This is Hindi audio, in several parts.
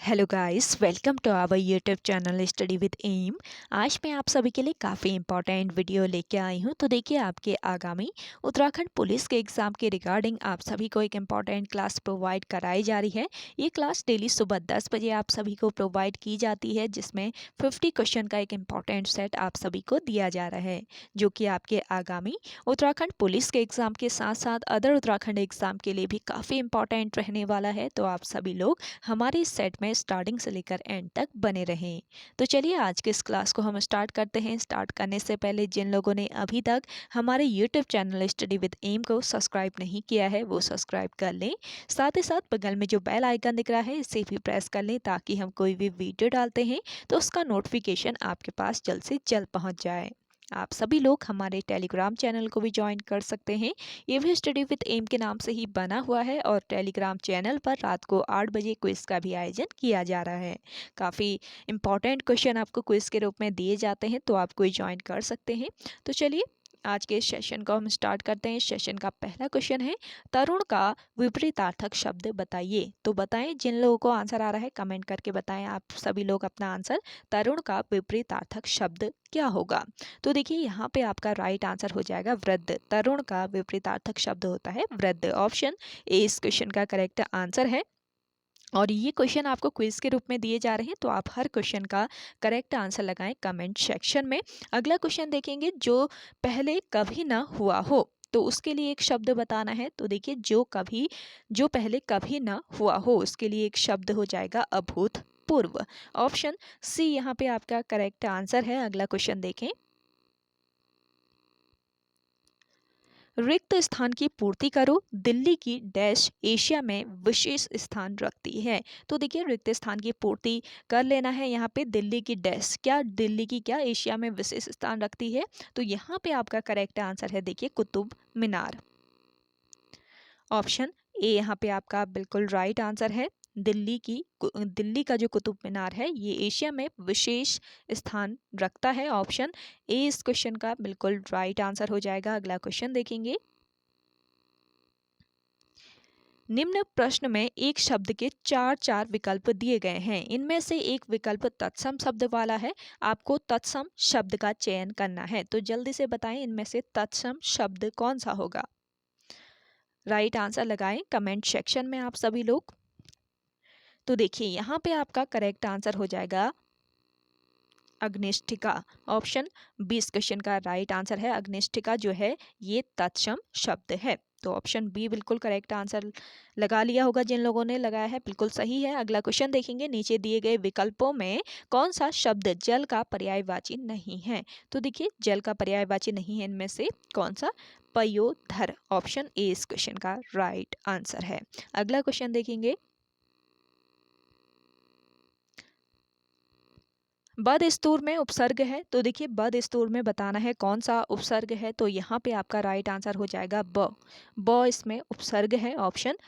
Hello guys, welcome to our YouTube channel study with M. आज मैं आप सभी के लिए काफ़ी इंपॉर्टेंट वीडियो लेके आई हूँ। तो देखिए, आपके आगामी उत्तराखंड पुलिस के एग्ज़ाम के रिगार्डिंग आप सभी को एक इम्पॉर्टेंट क्लास प्रोवाइड कराई जा रही है। ये क्लास डेली सुबह 10 बजे आप सभी को प्रोवाइड की जाती है, जिसमें 50 क्वेश्चन का एक इम्पॉर्टेंट सेट आप सभी को दिया जा रहा है, जो कि आपके आगामी उत्तराखंड पुलिस के एग्ज़ाम के साथ साथ अदर उत्तराखंड एग्ज़ाम के लिए भी काफ़ी इंपॉर्टेंट रहने वाला है। तो आप सभी लोग हमारे इस सेट में स्टार्टिंग से लेकर एंड तक बने रहें। तो चलिए, आज के इस क्लास को हम स्टार्ट करते हैं। स्टार्ट करने से पहले जिन लोगों ने अभी तक हमारे YouTube channel study with M को सब्सक्राइब नहीं किया है, वो सब्सक्राइब कर लें। साथ ही साथ बगल में जो बेल आइकन दिख रहा है, इसे भी प्रेस कर लें, ताकि हम कोई भी वीडियो डालते हैं तो उसका नोटिफिकेशन आपके पास जल्द से जल्द पहुंच जाए। आप सभी लोग हमारे टेलीग्राम चैनल को भी ज्वाइन कर सकते हैं। ये भी स्टडी विद एम के नाम से ही बना हुआ है, और टेलीग्राम चैनल पर रात को 8 बजे क्विज का भी आयोजन किया जा रहा है। काफ़ी इंपॉर्टेंट क्वेश्चन आपको क्विज के रूप में दिए जाते हैं, तो आप कोई ज्वाइन कर सकते हैं। तो चलिए, आज के इस सेशन को हम स्टार्ट करते हैं। सेशन का पहला क्वेश्चन है, तरुण का विपरीतार्थक शब्द बताइए। तो बताएं, जिन लोगों को आंसर आ रहा है कमेंट करके बताएं आप सभी लोग अपना आंसर। तरुण का विपरीतार्थक शब्द क्या होगा? तो देखिए, यहाँ पे आपका राइट आंसर हो जाएगा वृद्ध। तरुण का विपरीतार्थक शब्द होता है वृद्ध। ऑप्शन ए इस क्वेश्चन का करेक्ट आंसर है। और ये क्वेश्चन आपको क्विज के रूप में दिए जा रहे हैं, तो आप हर क्वेश्चन का करेक्ट आंसर लगाएं कमेंट सेक्शन में। अगला क्वेश्चन देखेंगे, जो पहले कभी ना हुआ हो, तो उसके लिए एक शब्द बताना है। तो देखिए, जो पहले कभी ना हुआ हो, उसके लिए एक शब्द हो जाएगा अभूतपूर्व। ऑप्शन सी यहाँ पे आपका करेक्ट आंसर है। अगला क्वेश्चन देखें, रिक्त स्थान की पूर्ति करो। दिल्ली की डैश एशिया में विशेष स्थान रखती है। तो देखिए, रिक्त स्थान की पूर्ति कर लेना है। यहाँ पे दिल्ली की डैश, क्या दिल्ली की क्या एशिया में विशेष स्थान रखती है? तो यहाँ पे आपका करेक्ट आंसर है, देखिए, कुतुब मीनार। ऑप्शन ए यहाँ पे आपका बिल्कुल राइट आंसर है। दिल्ली का जो कुतुब मीनार है, ये एशिया में विशेष स्थान रखता है। ऑप्शन ए इस क्वेश्चन का बिल्कुल राइट आंसर हो जाएगा। अगला क्वेश्चन देखेंगे, निम्न प्रश्न में एक शब्द के चार चार विकल्प दिए गए हैं। इनमें से एक विकल्प तत्सम शब्द वाला है। आपको तत्सम शब्द का चयन करना है। तो जल्दी से बताएं, इनमें से तत्सम शब्द कौन सा होगा? राइट आंसर लगाएं कमेंट सेक्शन में आप सभी लोग। तो देखिए, यहाँ पे आपका करेक्ट आंसर हो जाएगा अग्निष्ठिका। ऑप्शन बी इस क्वेश्चन का राइट आंसर है। अग्निष्ठिका जो है, ये तत्सम शब्द है। तो ऑप्शन बी बिल्कुल करेक्ट आंसर लगा लिया होगा जिन लोगों ने लगाया है, बिल्कुल सही है। अगला क्वेश्चन देखेंगे, नीचे दिए गए विकल्पों में कौन सा शब्द जल का पर्यायवाची नहीं है? तो देखिए, जल का पर्यायवाची नहीं है इनमें से कौन सा? पयोधर। ऑप्शन ए इस क्वेश्चन का राइट आंसर है। अगला क्वेश्चन देखेंगे, बद स्तूर में उपसर्ग है। तो देखिए, बद स्तूर में बताना है कौन सा उपसर्ग है। तो यहाँ पे आपका राइट आंसर हो जाएगा ब इसमें उपसर्ग है। ऑप्शन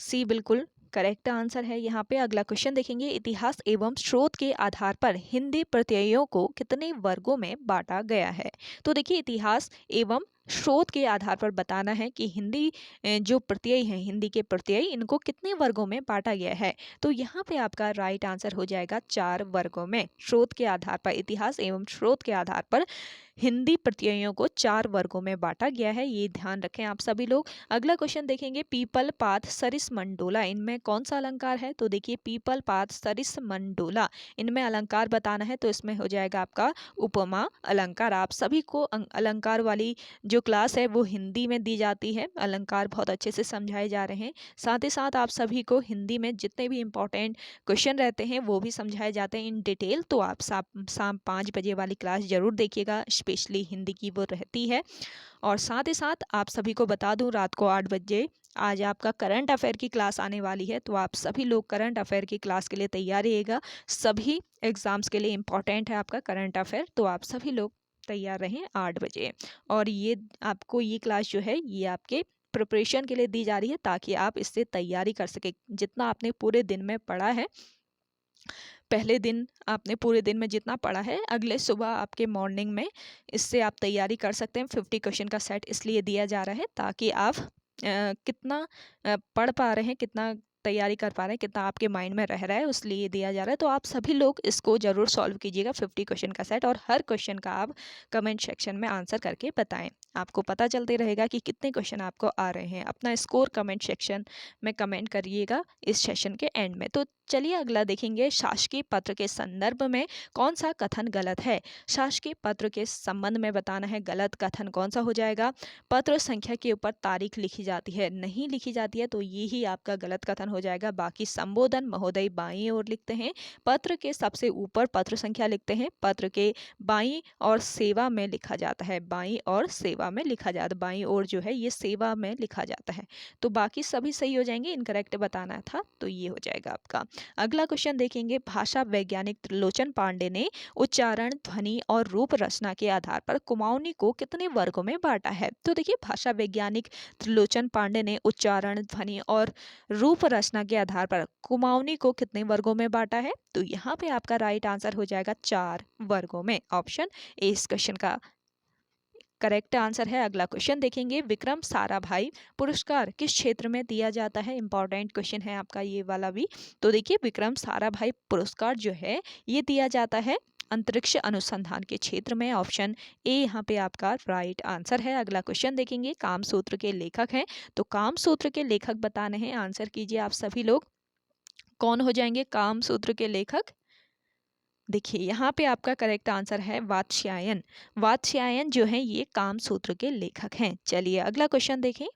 सी बिल्कुल करेक्ट आंसर है यहाँ पे। अगला क्वेश्चन देखेंगे, इतिहास एवं स्रोत के आधार पर हिंदी प्रत्ययों को कितने वर्गों में बांटा गया है? तो देखिए, इतिहास एवं स्रोत के आधार पर बताना है कि हिंदी जो प्रत्यय हैं, हिंदी के प्रत्यय, इनको कितने वर्गों में बांटा गया है। तो यहाँ पे आपका राइट आंसर हो जाएगा 4 वर्गों में। स्रोत के आधार पर, इतिहास एवं स्रोत के आधार पर हिंदी प्रत्ययों को 4 वर्गों में बांटा गया है। ये ध्यान रखें आप सभी लोग। अगला क्वेश्चन देखेंगे, पीपल पात सरिस मंडोला, इनमें कौन सा अलंकार है? तो देखिए, पीपल पात सरिस मंडोला, इनमें अलंकार बताना है। तो इसमें हो जाएगा आपका उपमा अलंकार। आप सभी को अलंकार वाली जो क्लास है वो हिंदी में दी जाती है। अलंकार बहुत अच्छे से समझाए जा रहे हैं। साथ ही साथ आप सभी को हिंदी में जितने भी इंपॉर्टेंट क्वेश्चन रहते हैं वो भी समझाए जाते हैं इन डिटेल। तो आप शाम 5 बजे वाली क्लास जरूर देखिएगा, स्पेशली हिंदी की वो रहती है। और साथ ही साथ आप सभी को बता दूं, रात को 8 बजे आज आपका करंट अफेयर की क्लास आने वाली है। तो आप सभी लोग करंट अफेयर की क्लास के लिए तैयार रहिएगा। सभी एग्जाम्स के लिए इम्पॉर्टेंट है आपका करंट अफेयर। तो आप सभी लोग तैयार रहें 8 बजे। और ये आपको ये क्लास जो है, ये आपके प्रिपरेशन के लिए दी जा रही है, ताकि आप इससे तैयारी कर सके। जितना आपने पूरे दिन में पढ़ा है, पहले दिन आपने पूरे दिन में जितना पढ़ा है, अगले सुबह आपके मॉर्निंग में इससे आप तैयारी कर सकते हैं। 50 क्वेश्चन का सेट इसलिए दिया जा रहा है, ताकि आप कितना पढ़ पा रहे हैं, कितना तैयारी कर पा रहे हैं, कितना आपके माइंड में रह रहा है, उसलिए ये दिया जा रहा है। तो आप सभी लोग इसको ज़रूर सॉल्व कीजिएगा 50 क्वेश्चन का सेट, और हर क्वेश्चन का आप कमेंट सेक्शन में आंसर करके बताएं। आपको पता चलते रहेगा कि कितने क्वेश्चन आपको आ रहे हैं। अपना स्कोर कमेंट सेक्शन में कमेंट करिएगा इस सेशन के एंड में। तो चलिए अगला देखेंगे, शासकीय पत्र के संदर्भ में कौन सा कथन गलत है। शासकीय पत्र के संबंध में बताना है, गलत कथन कौन सा हो जाएगा। पत्र संख्या के ऊपर तारीख लिखी जाती है, नहीं लिखी जाती है, तो ये ही आपका गलत कथन हो जाएगा। बाकी संबोधन महोदय बाईं ओर लिखते हैं, पत्र के सबसे ऊपर पत्र संख्या लिखते हैं, पत्र के बाईं और सेवा में लिखा जाता है, बाईं और सेवा में लिखा जाता है, बाईं ओर जो है ये सेवा में लिखा जाता है। तो बाकी सभी सही हो जाएंगे, इनकरेक्ट बताना था तो ये हो जाएगा आपका। अगला क्वेश्चन देखेंगे, भाषा वैज्ञानिक त्रिलोचन पांडे ने उच्चारण, ध्वनि और रूप रचना के आधार पर कुमाऊनी को कितने वर्गों में बांटा है। तो देखिए, भाषा वैज्ञानिक त्रिलोचन पांडे ने उच्चारण, ध्वनि और रूप रचना के आधार पर कुमाऊनी को कितने वर्गों में बांटा है। तो यहाँ पे आपका राइट आंसर हो जाएगा 4 वर्गों में। ऑप्शन ए इस क्वेश्चन का करेक्ट आंसर है। अगला क्वेश्चन देखेंगे, विक्रम साराभाई पुरस्कार किस क्षेत्र में दिया जाता है। इंपॉर्टेंट क्वेश्चन है आपका ये वाला भी। तो देखिए, विक्रम साराभाई पुरस्कार जो है ये दिया जाता है अंतरिक्ष अनुसंधान के क्षेत्र में। ऑप्शन ए यहाँ पे आपका राइट आंसर है। अगला क्वेश्चन देखेंगे, कामसूत्र के लेखक हैं, तो कामसूत्र के लेखक बताने हैं, आंसर कीजिए आप सभी लोग। कौन हो जाएंगे कामसूत्र के लेखक। देखिए, यहाँ पे आपका करेक्ट आंसर है वात्स्यायन। वात्स्यायन जो है ये कामसूत्र के लेखक हैं। चलिए अगला क्वेश्चन देखें,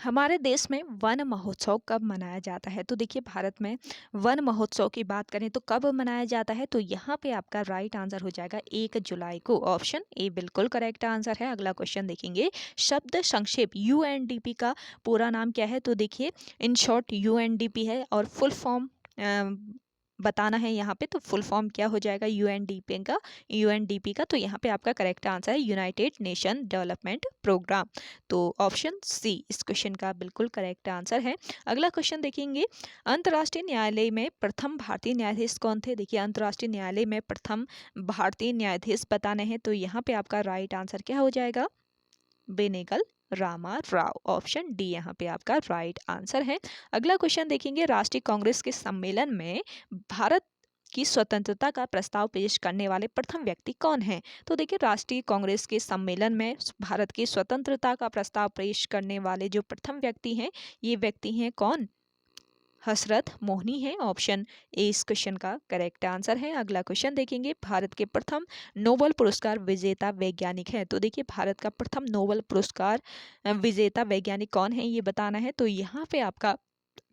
हमारे देश में वन महोत्सव कब मनाया जाता है। तो देखिए, भारत में वन महोत्सव की बात करें तो कब मनाया जाता है। तो यहाँ पे आपका राइट आंसर हो जाएगा 1 जुलाई को। ऑप्शन ए बिल्कुल करेक्ट आंसर है। अगला क्वेश्चन देखेंगे, शब्द संक्षेप यूएनडीपी का पूरा नाम क्या है। तो देखिए, इन शॉर्ट यूएनडीपी है, और फुल फॉर्म बताना है यहाँ पे। तो फुल फॉर्म क्या हो जाएगा यूएनडीपी का। तो यहाँ पे आपका करेक्ट आंसर है यूनाइटेड नेशन डेवलपमेंट प्रोग्राम। तो ऑप्शन सी इस क्वेश्चन का बिल्कुल करेक्ट आंसर है। अगला क्वेश्चन देखेंगे, अंतर्राष्ट्रीय न्यायालय में प्रथम भारतीय न्यायाधीश कौन थे। देखिए, अंतर्राष्ट्रीय न्यायालय में प्रथम भारतीय न्यायाधीश बताने हैं। तो यहाँ पे आपका राइट आंसर क्या हो जाएगा, बेनेगल रामा राव। ऑप्शन डी यहाँ पे आपका राइट आंसर है। अगला क्वेश्चन देखेंगे, राष्ट्रीय कांग्रेस के सम्मेलन में भारत की स्वतंत्रता का प्रस्ताव पेश करने वाले प्रथम व्यक्ति कौन हैं। तो देखिए, राष्ट्रीय कांग्रेस के सम्मेलन में भारत की स्वतंत्रता का प्रस्ताव पेश करने वाले जो प्रथम व्यक्ति हैं, ये व्यक्ति हैं कौन, हसरत मोहनी है। ऑप्शन ए इस क्वेश्चन का करेक्ट आंसर है। अगला क्वेश्चन देखेंगे, भारत के प्रथम नोबेल पुरस्कार विजेता वैज्ञानिक है। तो देखिए, भारत का प्रथम नोबेल पुरस्कार विजेता वैज्ञानिक कौन है ये बताना है। तो यहाँ पे आपका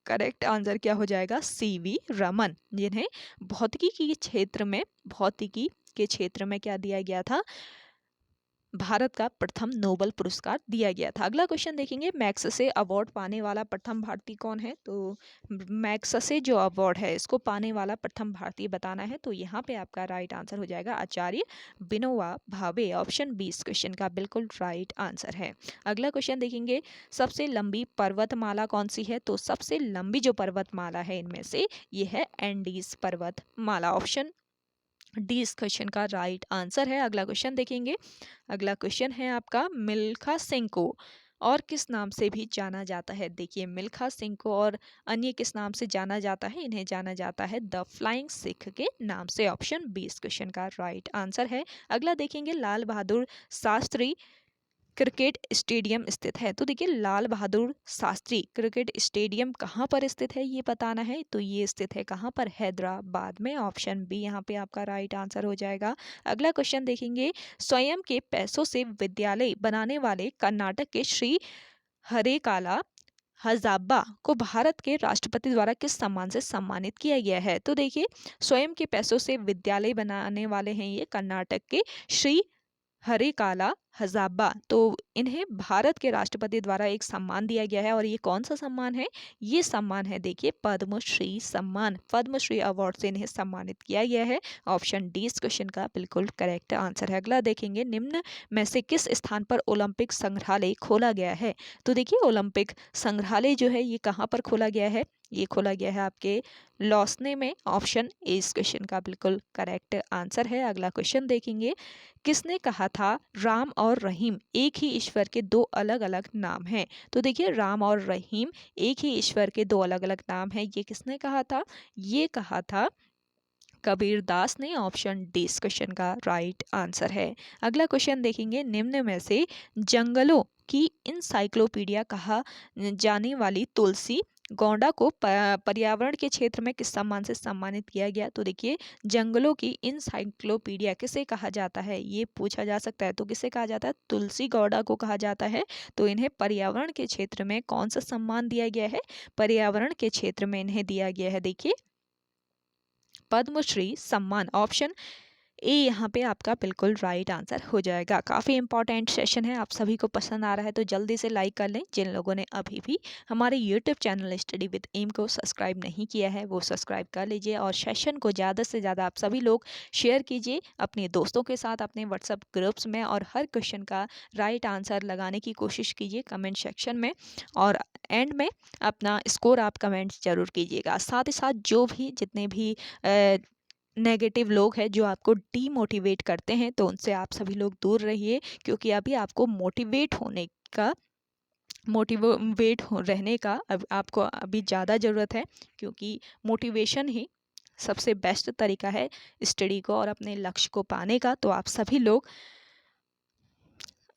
करेक्ट आंसर क्या हो जाएगा, सीवी रमन, जिन्हें भौतिकी के क्षेत्र में क्या दिया गया था, भारत का प्रथम नोबेल पुरस्कार दिया गया था। अगला क्वेश्चन देखेंगे, मैग्सेसे अवार्ड पाने वाला प्रथम भारतीय कौन है। तो मैग्सेसे जो अवार्ड है इसको पाने वाला प्रथम भारतीय बताना है। तो यहाँ पे आपका राइट आंसर हो जाएगा आचार्य विनोबा भावे। ऑप्शन बी इस क्वेश्चन का बिल्कुल राइट आंसर है। अगला क्वेश्चन देखेंगे, सबसे लंबी पर्वतमाला कौन सी है। तो सबसे लंबी जो पर्वतमाला है इनमें से ये है एंडीज पर्वतमाला। ऑप्शन डी इस क्वेश्चन का राइट आंसर है। अगला क्वेश्चन देखेंगे, अगला क्वेश्चन है आपका, मिल्खा सिंह को और किस नाम से भी जाना जाता है। देखिए, मिल्खा सिंह को और अन्य किस नाम से जाना जाता है, इन्हें जाना जाता है द फ्लाइंग सिख के नाम से। ऑप्शन बी इस क्वेश्चन का राइट आंसर है। अगला देखेंगे, लाल बहादुर शास्त्री क्रिकेट स्टेडियम स्थित है। तो देखिए, लाल बहादुर शास्त्री क्रिकेट स्टेडियम कहाँ पर स्थित है ये बताना है। तो ये स्थित है कहाँ पर, हैदराबाद में। ऑप्शन बी यहाँ पे आपका राइट आंसर हो जाएगा। अगला क्वेश्चन देखेंगे, स्वयं के पैसों से विद्यालय बनाने वाले कर्नाटक के श्री हरेकाला हजाब्बा को भारत के राष्ट्रपति द्वारा किस सम्मान से सम्मानित किया गया है। तो देखिए, स्वयं के पैसों से विद्यालय बनाने वाले हैं ये कर्नाटक के श्री हरेकाला हजाब्बा। तो इन्हें भारत के राष्ट्रपति द्वारा एक सम्मान दिया गया है, और ये कौन सा सम्मान है, ये सम्मान है देखिए पद्मश्री सम्मान। पद्मश्री अवार्ड से इन्हें सम्मानित किया गया है। ऑप्शन डी इस क्वेश्चन का बिल्कुल करेक्ट आंसर है। अगला देखेंगे, निम्न में से किस स्थान पर ओलंपिक संग्रहालय खोला गया है। तो देखिए, ओलंपिक संग्रहालय जो है ये कहाँ पर खोला गया है, ये खोला गया है आपके लॉसने में। ऑप्शन ए इस क्वेश्चन का बिल्कुल करेक्ट आंसर है। अगला क्वेश्चन देखेंगे, किसने कहा था राम और रहीम एक ही ईश्वर के दो अलग अलग नाम हैं। तो देखिए राम और रहीम एक ही ईश्वर के दो अलग अलग नाम हैं, ये किसने कहा था? ये कहा था कबीर दास ने। ऑप्शन डी इस क्वेश्चन का राइट आंसर है। अगला क्वेश्चन देखेंगे, निम्न में से जंगलों की इंसाइक्लोपीडिया कहा जाने वाली तुलसी गौंडा को पर्यावरण के क्षेत्र में किस सम्मान से सम्मानित किया गया? तो देखिए जंगलों की इंसाइक्लोपीडिया किसे कहा जाता है, ये पूछा जा सकता है। तो किसे कहा जाता है? तुलसी गौड़ा को कहा जाता है। तो इन्हें पर्यावरण के क्षेत्र में कौन सा सम्मान दिया गया है? पर्यावरण के क्षेत्र में इन्हें दिया गया है, देखिए पद्मश्री सम्मान। ऑप्शन ए यहाँ पे आपका बिल्कुल राइट आंसर हो जाएगा। काफ़ी इंपॉर्टेंट सेशन है, आप सभी को पसंद आ रहा है तो जल्दी से लाइक कर लें। जिन लोगों ने अभी भी हमारे YouTube channel study with M को सब्सक्राइब नहीं किया है वो सब्सक्राइब कर लीजिए और सेशन को ज़्यादा से ज़्यादा आप सभी लोग शेयर कीजिए अपने दोस्तों के साथ, अपने व्हाट्सएप ग्रुप्स में, और हर क्वेश्चन का राइट आंसर लगाने की कोशिश कीजिए कमेंट सेक्शन में, और एंड में अपना स्कोर आप कमेंट जरूर कीजिएगा। साथ ही साथ जो भी जितने भी नेगेटिव लोग हैं जो आपको डीमोटिवेट करते हैं तो उनसे आप सभी लोग दूर रहिए, क्योंकि अभी आपको मोटिवेट रहने का अब आपको अभी ज़्यादा ज़रूरत है, क्योंकि मोटिवेशन ही सबसे बेस्ट तरीका है स्टडी को और अपने लक्ष्य को पाने का। तो आप सभी लोग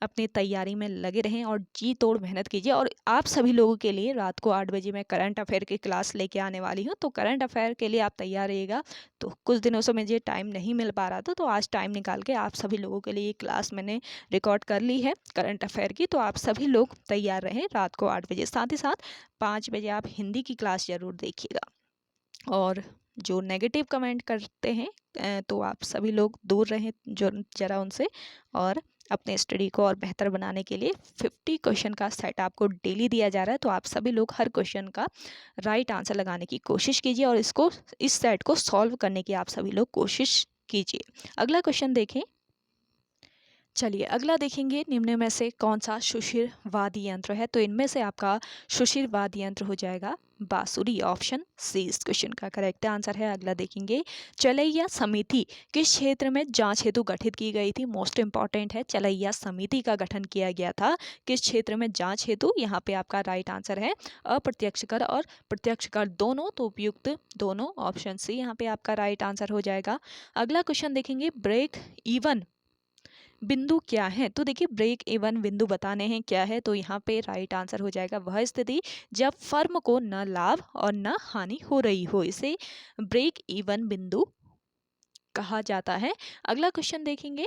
अपनी तैयारी में लगे रहें और जी तोड़ मेहनत कीजिए। और आप सभी लोगों के लिए रात को 8 बजे मैं करंट अफेयर की क्लास लेके आने वाली हूँ, तो करंट अफेयर के लिए आप तैयार रहिएगा। तो कुछ दिनों से मुझे टाइम नहीं मिल पा रहा था, तो आज टाइम निकाल के आप सभी लोगों के लिए क्लास मैंने रिकॉर्ड कर ली है करंट अफेयर की। तो आप सभी लोग तैयार रहें रात को 8 बजे। साथ ही साथ 5 बजे आप हिंदी की क्लास ज़रूर देखिएगा। और जो नेगेटिव कमेंट करते हैं तो आप सभी लोग दूर रहें जो ज़रा उनसे, और अपने स्टडी को और बेहतर बनाने के लिए 50 क्वेश्चन का सेट आपको डेली दिया जा रहा है। तो आप सभी लोग हर क्वेश्चन का राइट आंसर लगाने की कोशिश कीजिए और इस सेट को सॉल्व करने की आप सभी लोग कोशिश कीजिए। अगला क्वेश्चन देखें। चलिए अगला देखेंगे, निम्न में से कौन सा सुशिर वाद्य यंत्र है? तो इनमें से आपका सुशिर वाद्य यंत्र हो जाएगा बांसुरी। ऑप्शन सी इस क्वेश्चन का करेक्ट आंसर है। अगला देखेंगे, चलैया समिति किस क्षेत्र में जांच हेतु गठित की गई थी? मोस्ट इंपॉर्टेंट है, चलैया समिति का गठन किया गया था किस क्षेत्र में जांच हेतु? यहाँ पे आपका राइट आंसर है अप्रत्यक्ष कर और प्रत्यक्ष कर दोनों, तो उपयुक्त दोनों। ऑप्शन सी यहाँ पे आपका राइट आंसर हो जाएगा। अगला क्वेश्चन देखेंगे, ब्रेक इवन बिंदु क्या है? तो देखिए ब्रेक इवन बिंदु बताने हैं क्या है, तो यहाँ पे राइट आंसर हो जाएगा वह स्थिति जब फर्म को न लाभ और न हानि हो रही हो, इसे ब्रेक इवन बिंदु कहा जाता है। अगला क्वेश्चन देखेंगे,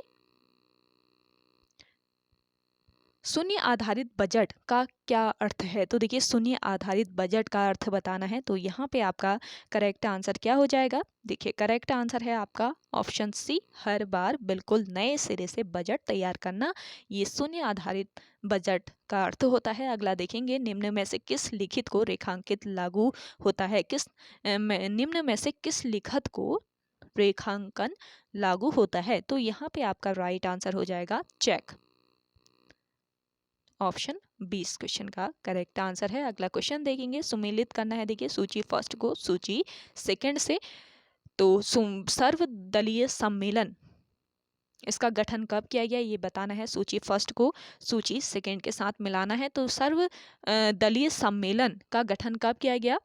शून्य आधारित बजट का क्या अर्थ है? तो देखिए शून्य आधारित बजट का अर्थ बताना है, तो यहाँ पे आपका करेक्ट आंसर क्या हो जाएगा? देखिए करेक्ट आंसर है आपका ऑप्शन सी, हर बार बिल्कुल नए सिरे से बजट तैयार करना, ये शून्य आधारित बजट का अर्थ होता है। अगला देखेंगे, निम्न में से किस लिखित को रेखांकित लागू होता है? निम्न में से किस लिखत को रेखांकन लागू होता है? तो यहाँ पे आपका राइट आंसर हो जाएगा चेक। ऑप्शन 20 क्वेश्चन का करेक्ट आंसर है। अगला क्वेश्चन देखेंगे, सुमेलित करना है। देखिए सूची फर्स्ट को सूची सेकंड से, तो सर्वदलीय सम्मेलन इसका गठन कब किया गया ये बताना है। सूची फर्स्ट को सूची सेकंड के साथ मिलाना है। तो सर्व दलीय सम्मेलन का गठन कब किया गया?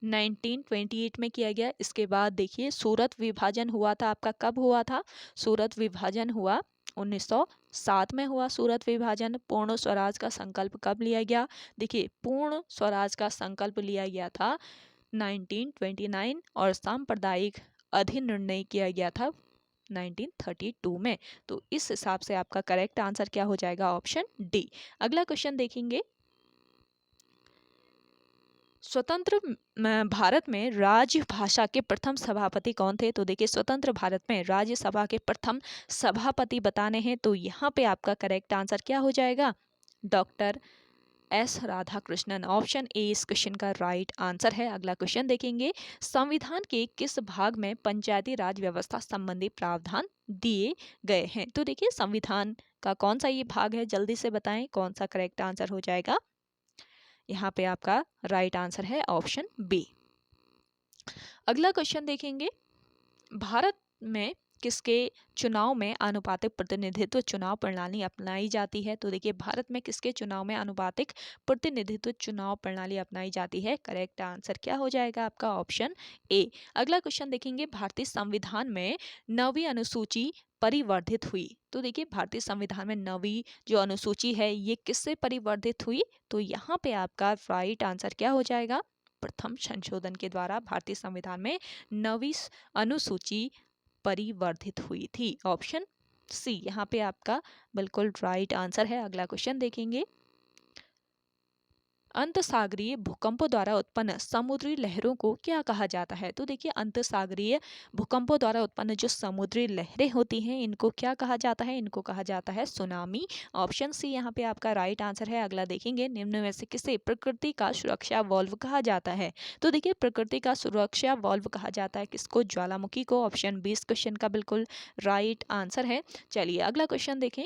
1928 में किया गया। इसके बाद देखिए सूरत विभाजन हुआ था आपका, कब हुआ था? सूरत विभाजन हुआ 1907 में हुआ सूरत विभाजन। पूर्ण स्वराज का संकल्प कब लिया गया? देखिए पूर्ण स्वराज का संकल्प लिया गया था 1929 और सांप्रदायिक अधिनिर्णय किया गया था 1932 में। तो इस हिसाब से आपका करेक्ट आंसर क्या हो जाएगा? Option D. अगला क्वेश्चन देखेंगे, स्वतंत्र भारत में राजभाषा के प्रथम सभापति कौन थे? तो देखिए स्वतंत्र भारत में राज्यसभा के प्रथम सभापति बताने हैं, तो यहाँ पे आपका करेक्ट आंसर क्या हो जाएगा? Doctor S Radhakrishnan. Option A इस क्वेश्चन का राइट आंसर है। अगला क्वेश्चन देखेंगे, संविधान के किस भाग में पंचायती राज व्यवस्था संबंधी प्रावधान दिए गए हैं? तो देखिए संविधान का कौन सा ये भाग है, जल्दी से बताएं कौन सा करेक्ट आंसर हो जाएगा? यहाँ पे आपका राइट आंसर है ऑप्शन बी। अगला क्वेश्चन देखेंगे, भारत में किसके चुनाव में आनुपातिक प्रतिनिधित्व चुनाव प्रणाली अपनाई जाती है? तो देखिए भारत में किसके चुनाव में आनुपातिक प्रतिनिधित्व चुनाव प्रणाली अपनाई जाती है? करेक्ट आंसर क्या हो जाएगा आपका? Option A. अगला क्वेश्चन देखेंगे, भारतीय संविधान में 9वीं अनुसूची परिवर्धित हुई। तो देखिए भारतीय संविधान में 9वीं जो अनुसूची है ये किससे परिवर्धित हुई? तो यहाँ पे आपका राइट आंसर क्या हो जाएगा? प्रथम संशोधन के द्वारा भारतीय संविधान में 9वीं अनुसूची परिवर्धित हुई थी। ऑप्शन सी यहाँ पे आपका बिल्कुल राइट आंसर है। अगला क्वेश्चन देखेंगे, अंतसागरीय भूकंपों द्वारा उत्पन्न समुद्री लहरों को क्या कहा जाता है? तो देखिए अंतसागरीय भूकंपों द्वारा उत्पन्न जो समुद्री लहरें होती हैं इनको क्या कहा जाता है? इनको कहा जाता है सुनामी। ऑप्शन सी यहाँ पे आपका राइट आंसर है। अगला देखेंगे, निम्न में से किसे प्रकृति का सुरक्षा वॉल्व कहा जाता है? तो देखिए प्रकृति का सुरक्षा वॉल्व कहा जाता है किसको? ज्वालामुखी को। ऑप्शन 20 क्वेश्चन का बिल्कुल राइट आंसर है। चलिए अगला क्वेश्चन देखें,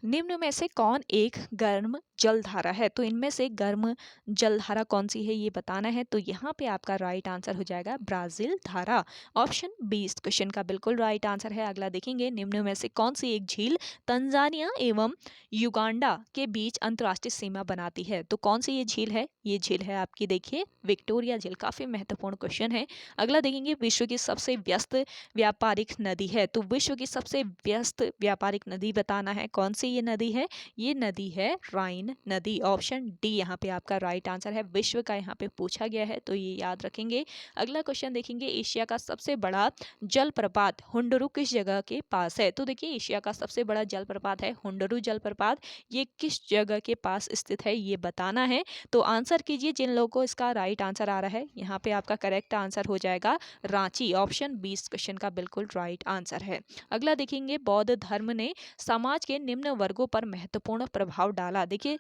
निम्न में से कौन एक गर्म जलधारा है? तो इनमें से गर्म जलधारा कौन सी है ये बताना है। तो यहाँ पे आपका राइट आंसर हो जाएगा ब्राजील धारा। ऑप्शन 20 क्वेश्चन का बिल्कुल राइट आंसर है। अगला देखेंगे, निम्न में से कौन सी एक झील तंजानिया एवं युगांडा के बीच अंतर्राष्ट्रीय सीमा बनाती है? तो कौन सी ये झील है? ये झील है आपकी देखिए विक्टोरिया झील। काफी महत्वपूर्ण क्वेश्चन है। अगला देखेंगे, विश्व की सबसे व्यस्त व्यापारिक नदी है। तो विश्व की सबसे व्यस्त व्यापारिक नदी बताना है। कौन सी ये नदी है? ये नदी है राइन नदी। ऑप्शन डी यहाँ पे आपका राइट आंसर है। विश्व का यहाँ पे पूछा गया है तो ये याद रखेंगे। अगला क्वेश्चन देखेंगे, एशिया का सबसे बड़ा जलप्रपात हुंडरू किस जगह के पास है? तो देखिए एशिया का सबसे बड़ा जलप्रपात है हुंडरू जलप्रपात। ये किस जगह के पास स्थित है ये बताना है। तो आंसर कीजिए जिन लोगों को इसका राइट आंसर आ रहा है। यहाँ पे आपका करेक्ट आंसर हो जाएगा रांची। ऑप्शन 20 क्वेश्चन का बिल्कुल राइट आंसर है। अगला देखेंगे, बौद्ध धर्म ने समाज के निम्न वर्गों पर महत्वपूर्ण प्रभाव डाला। देखिए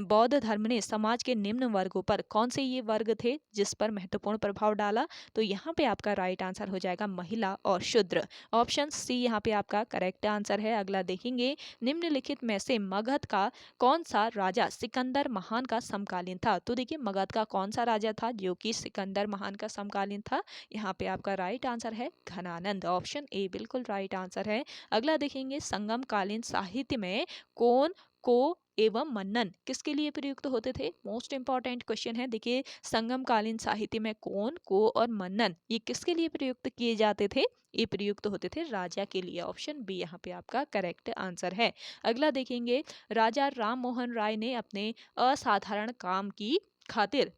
बौद्ध धर्म ने समाज के निम्न वर्गों पर, कौन से ये वर्ग थे जिस पर महत्वपूर्ण प्रभाव डाला? तो यहाँ पे आपका राइट आंसर हो जाएगा महिला और शूद्र। ऑप्शन सी यहाँ पे आपका करेक्ट आंसर है। अगला देखेंगे, निम्नलिखित में से मगध का कौन सा राजा सिकंदर महान का समकालीन था? तो देखिए मगध का कौन सा राजा था जो कि सिकंदर महान का समकालीन था? यहाँ पे आपका राइट आंसर है घनानंद। ऑप्शन ए बिल्कुल राइट आंसर है। अगला देखेंगे, संगम कालीन साहित्य में कौन, को एवं मन्नन किसके लिए प्रयुक्त होते थे? मोस्ट इंपॉर्टेंट क्वेश्चन है। देखिए संगम कालीन साहित्य में कौन, को और मन्नन ये किसके लिए प्रयुक्त किए जाते थे? ये प्रयुक्त होते थे राजा के लिए। ऑप्शन बी यहाँ पे आपका करेक्ट आंसर है। अगला देखेंगे, राजा राम मोहन राय ने अपने असाधारण काम की खातिर,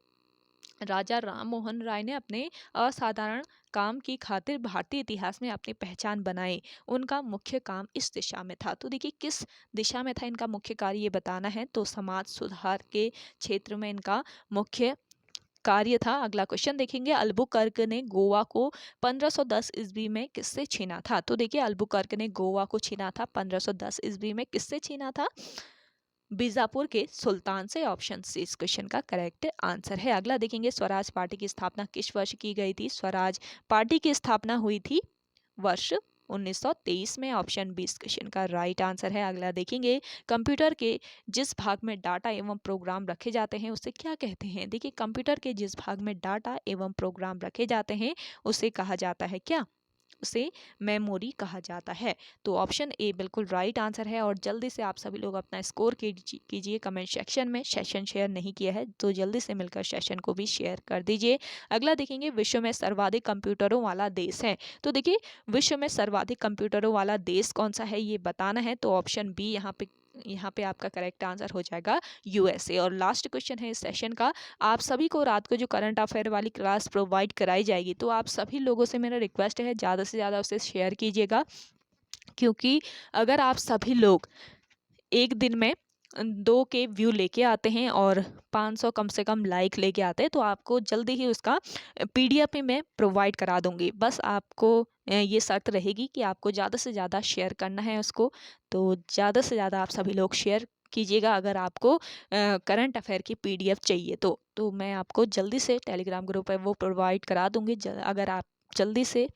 राजा राम मोहन राय ने अपने असाधारण काम की खातिर भारतीय इतिहास में अपनी पहचान बनाई। उनका मुख्य काम इस दिशा में था। तो देखिए किस दिशा में था इनका मुख्य कार्य ये बताना है। तो समाज सुधार के क्षेत्र में इनका मुख्य कार्य था। अगला क्वेश्चन देखेंगे, अल्बुकर्क ने गोवा को 1510 ईस्वी में किससे छीना था? तो देखिए अल्बुकर्क ने गोवा को छीना था 1510 ईस्वी में। किससे छीना था? बीजापुर के सुल्तान से। ऑप्शन सी इस क्वेश्चन का करेक्ट आंसर है। अगला देखेंगे, स्वराज पार्टी की स्थापना किस वर्ष की गई थी? स्वराज पार्टी की स्थापना हुई थी वर्ष 1923 में। ऑप्शन 20 क्वेश्चन का राइट आंसर है। अगला देखेंगे, कंप्यूटर के जिस भाग में डाटा एवं प्रोग्राम रखे जाते हैं उसे क्या कहते हैं? देखिए कंप्यूटर के जिस भाग में डाटा एवं प्रोग्राम रखे जाते हैं उसे कहा जाता है क्या? उसे मेमोरी कहा जाता है। तो ऑप्शन ए बिल्कुल राइट आंसर है। और जल्दी से आप सभी लोग अपना स्कोर कीजिए कमेंट सेक्शन में। सेशन शेयर नहीं किया है तो जल्दी से मिलकर सेशन को भी शेयर कर दीजिए। अगला देखेंगे, विश्व में सर्वाधिक कंप्यूटरों वाला देश है। तो देखिए विश्व में सर्वाधिक कंप्यूटरों वाला देश कौन सा है ये बताना है। तो ऑप्शन बी यहाँ पे आपका करेक्ट आंसर हो जाएगा यूएसए। और लास्ट क्वेश्चन है इस सेशन का, आप सभी को रात को जो करंट अफेयर वाली क्लास प्रोवाइड कराई जाएगी तो आप सभी लोगों से मेरा रिक्वेस्ट है ज़्यादा से ज़्यादा उसे शेयर कीजिएगा। क्योंकि अगर आप सभी लोग एक दिन में 2 के व्यू लेके आते हैं और 500 कम से कम लाइक लेके आते हैं तो आपको जल्दी ही उसका पीडीएफ में मैं प्रोवाइड करा दूंगी। बस आपको ये शर्त रहेगी कि आपको ज़्यादा से ज़्यादा शेयर करना है उसको। तो ज़्यादा से ज़्यादा आप सभी लोग शेयर कीजिएगा अगर आपको करंट अफेयर की पीडीएफ चाहिए तो मैं आपको जल्दी से टेलीग्राम ग्रुप है वो प्रोवाइड करा दूंगी। अगर आप जल्दी से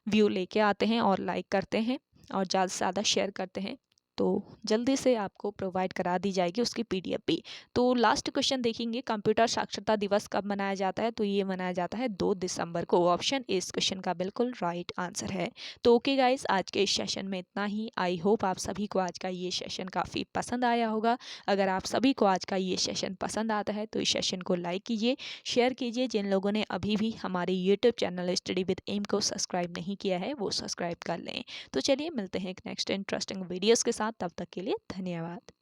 व्यू लेके आते हैं और लाइक करते हैं और ज़्यादा से ज़्यादा शेयर करते हैं तो जल्दी से आपको प्रोवाइड करा दी जाएगी उसकी पीडीएफ भी। तो लास्ट क्वेश्चन देखेंगे, कंप्यूटर साक्षरता दिवस कब मनाया जाता है? तो ये मनाया जाता है 2 दिसंबर को। ऑप्शन ए इस क्वेश्चन का बिल्कुल राइट आंसर है। तो ओके गाइस, आज के इस सेशन में इतना ही। आई होप आप सभी को आज का ये सेशन काफ़ी पसंद आया होगा। अगर आप सभी को आज का ये सेशन पसंद आता है तो इस सेशन को लाइक कीजिए, शेयर कीजिए। जिन लोगों ने अभी भी हमारे YouTube channel study with M को सब्सक्राइब नहीं किया है वो सब्सक्राइब कर लें। तो चलिए मिलते हैं एक नेक्स्ट इंटरेस्टिंग वीडियोस के साथ, तब तक के लिए धन्यवाद।